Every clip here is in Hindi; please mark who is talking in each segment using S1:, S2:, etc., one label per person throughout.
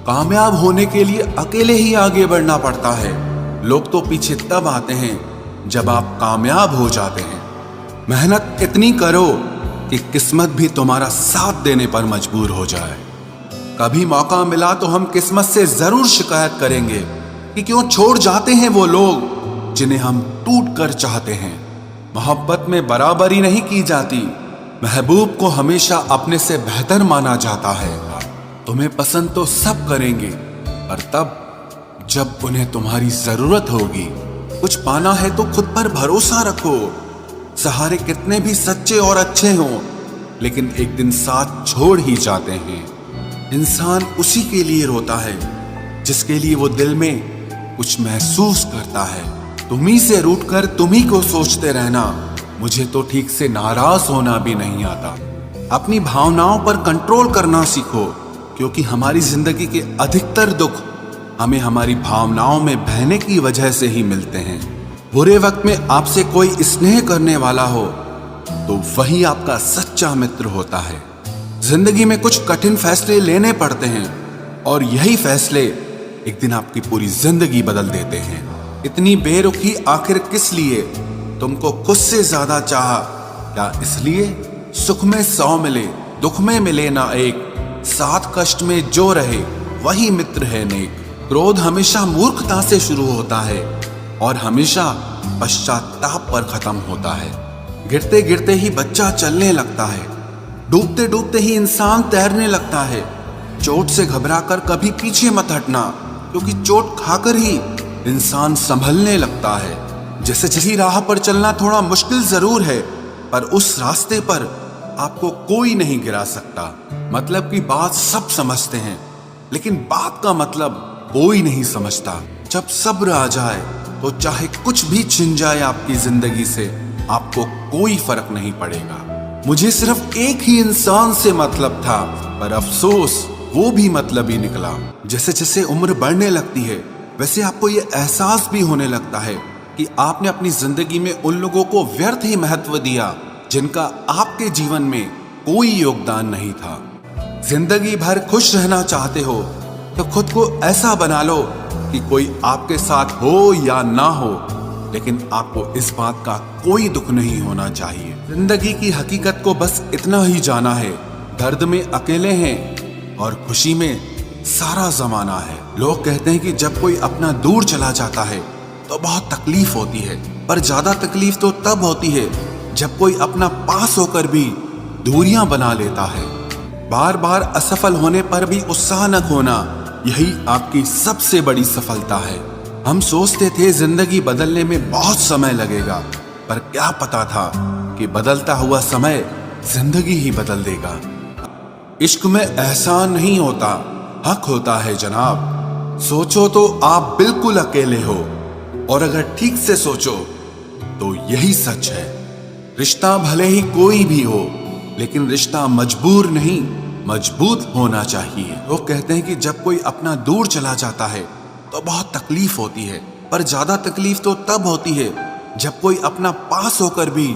S1: कामयाब होने के लिए अकेले ही आगे बढ़ना पड़ता है। लोग तो पीछे तब आते हैं जब आप कामयाब हो जाते हैं। मेहनत इतनी करो कि किस्मत भी तुम्हारा साथ देने पर मजबूर हो जाए। कभी मौका मिला तो हम किस्मत से जरूर शिकायत करेंगे कि क्यों छोड़ जाते हैं वो लोग जिन्हें हम टूट कर चाहते हैं। मोहब्बत में बराबरी नहीं की जाती। महबूब को हमेशा अपने से बेहतर माना जाता है। तुम्हें पसंद तो सब करेंगे, पर तब जब उन्हें तुम्हारी जरूरत होगी। कुछ पाना है तो खुद पर भरोसा रखो। सहारे कितने भी सच्चे और अच्छे हों, लेकिन एक दिन साथ छोड़ ही जाते हैं। इंसान उसी के लिए रोता है जिसके लिए वो दिल में कुछ महसूस करता है। तुम्ही से रूठकर तुम्ही को सोचते रहना, मुझे तो ठीक से नाराज होना भी नहीं आता। अपनी भावनाओं पर कंट्रोल करना सीखो, क्योंकि हमारी जिंदगी के अधिकतर दुख हमें हमारी भावनाओं में बहने की वजह से ही मिलते हैं। बुरे वक्त में आपसे कोई स्नेह करने वाला हो तो वही आपका सच्चा मित्र होता है। जिंदगी में कुछ कठिन फैसले लेने पड़ते हैं और यही फैसले एक दिन आपकी पूरी जिंदगी बदल देते हैं। इतनी बेरुखी आखिर किस लिए? तुमको खुद से ज्यादा चाहा क्या इसलिए? सुख में 100 मिले, दुख में मिले ना एक। साथ कष्ट में जो रहे वही मित्र है नेक। क्रोध हमेशा मूर्खता से शुरू होता है और हमेशा पश्चाताप पर खत्म होता है। गिरते गिरते ही बच्चा चलने लगता है, डूबते डूबते ही इंसान तैरने लगता है। चोट से घबराकर कभी पीछे मत हटना, क्योंकि चोट खाकर ही इंसान संभलने लगता है। जैसे जैसी राह पर चलना थोड़ा मुश्किल जरूर है, पर उस रास्ते पर आपको कोई नहीं गिरा सकता। मतलब की बात सब समझते हैं, लेकिन बात का मतलब कोई नहीं समझता। जब सब्र आ जाए तो चाहे कुछ भी छिन जाए आपकी जिंदगी से, आपको कोई फर्क नहीं पड़ेगा। मुझे सिर्फ एक ही इंसान से मतलब था, पर अफसोस वो भी मतलब ही निकला। जैसे जैसे उम्र बढ़ने लगती है, वैसे आपको ये एहसास भी होने लगता है कि आपने अपनी जिंदगी में उन लोगों को व्यर्थ ही महत्व दिया जिनका आपके जीवन में कोई योगदान नहीं था। जिंदगी भर खुश रहना चाहते हो तो खुद को ऐसा बना लो कि कोई आपके साथ हो या ना हो, लेकिन आपको इस बात का कोई दुख नहीं होना चाहिए। जिंदगी की हकीकत को बस इतना ही जाना है, दर्द में अकेले हैं और खुशी में सारा जमाना है। लोग कहते हैं कि जब कोई अपना दूर चला जाता है तो बहुत तकलीफ होती है, पर ज्यादा तकलीफ तो तब होती है जब कोई अपना पास होकर भी दूरियां बना लेता है। बार बार असफल होने पर भी उत्साह न खोना, यही आपकी सबसे बड़ी सफलता है। हम सोचते थे जिंदगी बदलने में बहुत समय लगेगा, पर क्या पता था कि बदलता हुआ समय जिंदगी ही बदल देगा। इश्क में एहसान नहीं होता, हक होता है जनाब। सोचो तो आप बिल्कुल अकेले हो, और अगर ठीक से सोचो तो यही सच है। रिश्ता भले ही कोई भी हो, लेकिन रिश्ता मजबूर नहीं, मजबूत होना चाहिए। लोग कहते हैं कि जब कोई अपना दूर चला जाता है तो बहुत तकलीफ होती है, पर ज्यादा तकलीफ तो तब होती है जब कोई अपना पास होकर भी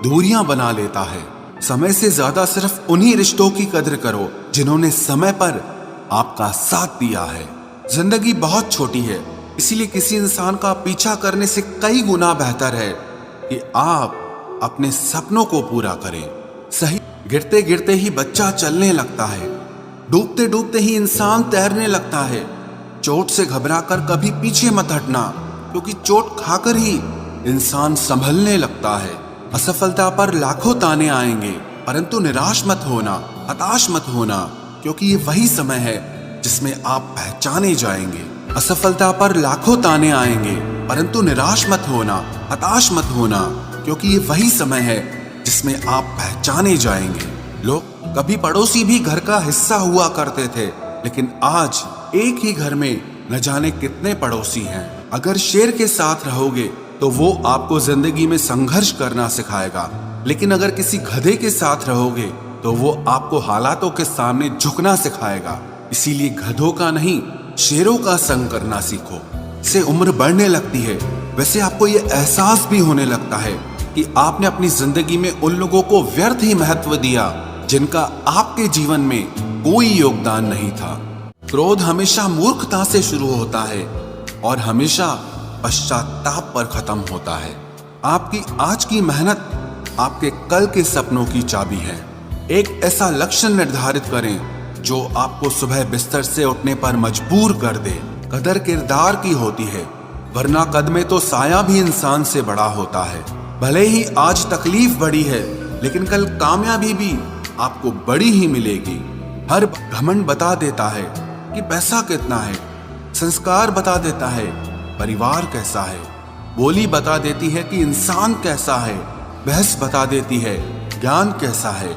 S1: दूरियां बना लेता है। समय से ज्यादा सिर्फ उन्हीं रिश्तों की कदर करो जिन्होंने समय पर आपका साथ दिया है। जिंदगी बहुत छोटी है, इसीलिए किसी इंसान का पीछा करने से कई गुना बेहतर है कि आप अपने सपनों को पूरा करें। सही, गिरते गिरते ही बच्चा चलने लगता है, डूबते डूबते ही इंसान तैरने लगता है। चोट से घबराकर कभी पीछे मत हटना, क्योंकि चोट खाकर ही इंसान संभलने लगता है। असफलता पर लाखों ताने आएंगे, परंतु निराश मत होना, हताश मत होना, क्योंकि ये वही समय है जिसमें आप पहचाने जाएंगे। असफलता पर लाखों ताने आएंगे, परंतु निराश मत होना, हताश मत होना, क्योंकि ये वही समय है जिसमें आप पहचाने जाएंगे। लोग कभी पड़ोसी भी घर का हिस्सा हुआ करते थे, लेकिन आज एक ही घर में न जाने कितने पड़ोसी हैं। अगर शेर के साथ रहोगे तो वो आपको जिंदगी में संघर्ष करना सिखाएगा, लेकिन अगर किसी गधे के साथ रहोगे तो वो आपको हालातों के सामने झुकना सिखाएगा। इसीलिए गधों का नहीं, शेरों का संग करना सीखो। से उम्र बढ़ने लगती है, वैसे आपको ये एहसास भी होने लगता है कि आपने अपनी जिंदगी में उन लोगों को व्यर्थ ही महत्व दिया जिनका आपके जीवन में कोई योगदान नहीं था। क्रोध हमेशा मूर्खता से शुरू होता है और हमेशा पश्चाताप पर खत्म होता है। आपकी आज की मेहनत आपके कल के सपनों की चाबी है। एक ऐसा लक्ष्य निर्धारित करें जो आपको सुबह बिस्तर से उठने पर मजबूर कर दे। कदर किरदार की होती है, वरना कद में तो साया भी इंसान से बड़ा होता है। भले ही आज तकलीफ बड़ी है, लेकिन कल कामयाबी भी आपको बड़ी ही मिलेगी। हर घमंड बता देता है कि पैसा कितना है, संस्कार बता देता है परिवार कैसा है, बोली बता देती है कि इंसान कैसा है, बहस बता देती है ज्ञान कैसा है,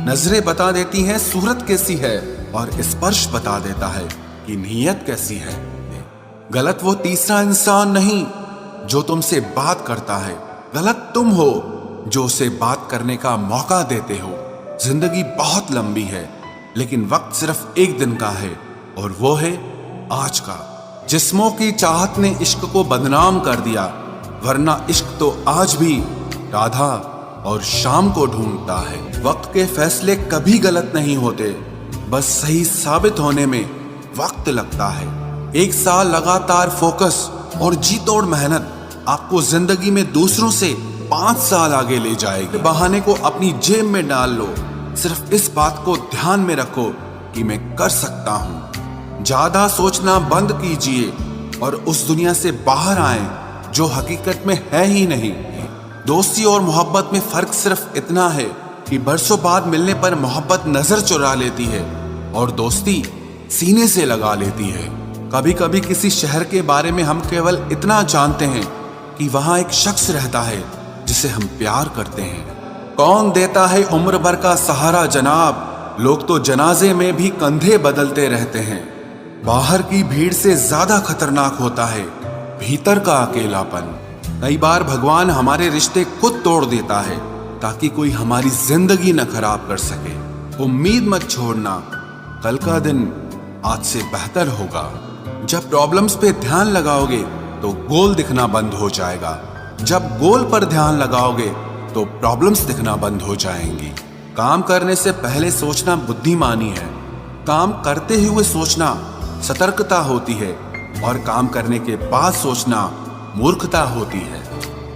S1: नजरें बता देती हैं सूरत कैसी है, और स्पर्श बता देता है कि नीयत कैसी है। गलत वो तीसरा इंसान नहीं जो तुमसे बात करता है, गलत तुम हो जो उसे बात करने का मौका देते हो। जिंदगी बहुत लंबी है, लेकिन वक्त सिर्फ एक दिन का है, और वो है आज का। जिस्मों की चाहत ने इश्क को बदनाम कर दिया, वरना इश्क तो आज भी राधा और शाम को ढूंढता है। वक्त के फैसले कभी गलत नहीं होते, बस सही साबित होने में वक्त लगता है। 1 साल लगातार फोकस और जी तोड़ मेहनत आपको जिंदगी में दूसरों से 5 साल आगे ले जाएगी। बहाने को अपनी जेब में डाल लो, सिर्फ इस बात को ध्यान में रखो कि मैं कर सकता हूँ। ज्यादा सोचना बंद कीजिए और उस दुनिया से बाहर आए जो हकीकत में है ही नहीं। दोस्ती और मोहब्बत में फर्क सिर्फ इतना है कि बरसों बाद मिलने पर मोहब्बत नजर चुरा लेती है और दोस्ती सीने से लगा लेती है। कभी कभी किसी शहर के बारे में हम केवल इतना जानते हैं कि वहां एक शख्स रहता है जिसे हम प्यार करते हैं। कौन देता है उम्र भर का सहारा जनाब, लोग तो जनाजे में भी कंधे बदलते रहते हैं। बाहर की भीड़ से ज्यादा खतरनाक होता है भीतर का अकेलापन। कई बार भगवान हमारे रिश्ते खुद तोड़ देता है ताकि कोई हमारी जिंदगी न खराब कर सके। उम्मीद मत छोड़ना, कल का दिन आज से बेहतर होगा। जब प्रॉब्लम्स पे ध्यान लगाओगे तो गोल दिखना बंद हो जाएगा, जब गोल पर ध्यान लगाओगे तो प्रॉब्लम्स दिखना बंद हो जाएंगी। काम करने से पहले सोचना बुद्धिमानी है, काम करते हुए सोचना सतर्कता होती है, और काम करने के बाद सोचना मूर्खता होती है।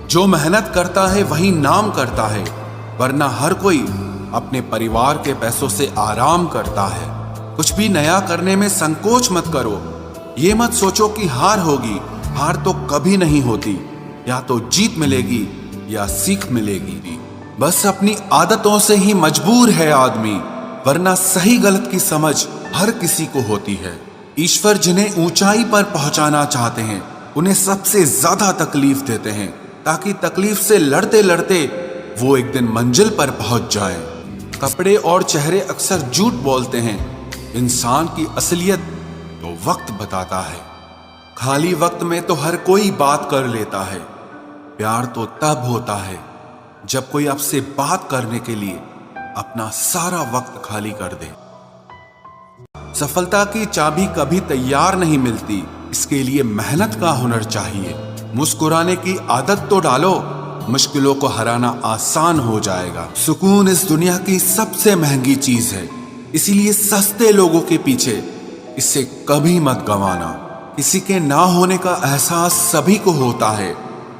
S1: जो मेहनत करता है वही नाम करता है, वरना हर कोई अपने परिवार के पैसों से आराम करता है। कुछ भी नया करने में संकोच मत करो। ये मत सोचो कि हार होगी, हार तो कभी नहीं होती, या तो जीत मिलेगी या सीख मिलेगी। बस अपनी आदतों से ही मजबूर है आदमी, वरना सही गलत की समझ हर किसी को होती है। ईश्वर जिन्हें ऊंचाई पर पहुंचाना चाहते हैं उन्हें सबसे ज्यादा तकलीफ देते हैं, ताकि तकलीफ से लड़ते लड़ते वो एक दिन मंजिल पर पहुंच जाए। कपड़े और चेहरे अक्सर झूठ बोलते हैं, इंसान की असलियत तो वक्त बताता है। खाली वक्त में तो हर कोई बात कर लेता है, प्यार तो तब होता है जब कोई आपसे बात करने के लिए अपना सारा वक्त खाली कर दे। सफलता की चाबी कभी तैयार नहीं मिलती, इसके लिए मेहनत का हुनर चाहिए। मुस्कुराने की आदत तो डालो, मुश्किलों को हराना आसान हो जाएगा। सुकून इस दुनिया की सबसे महंगी चीज है, इसीलिए सस्ते लोगों के पीछे इसे कभी मत गंवाना। किसी के ना होने का एहसास सभी को होता है,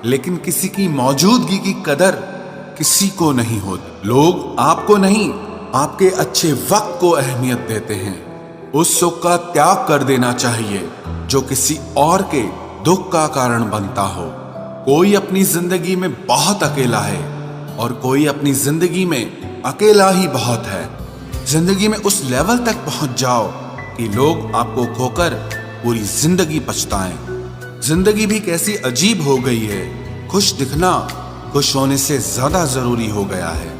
S1: लेकिन किसी की मौजूदगी की कदर किसी को नहीं होती। लोग आपको नहीं, आपके अच्छे वक्त को अहमियत देते हैं। उस सुख का त्याग कर देना चाहिए जो किसी और के दुख का कारण बनता हो। कोई अपनी जिंदगी में बहुत अकेला है और कोई अपनी जिंदगी में अकेला ही बहुत है। जिंदगी में उस लेवल तक पहुंच जाओ कि लोग आपको खोकर पूरी जिंदगी पछताएं। जिंदगी भी कैसी अजीब हो गई है, खुश दिखना खुश होने से ज्यादा जरूरी हो गया है।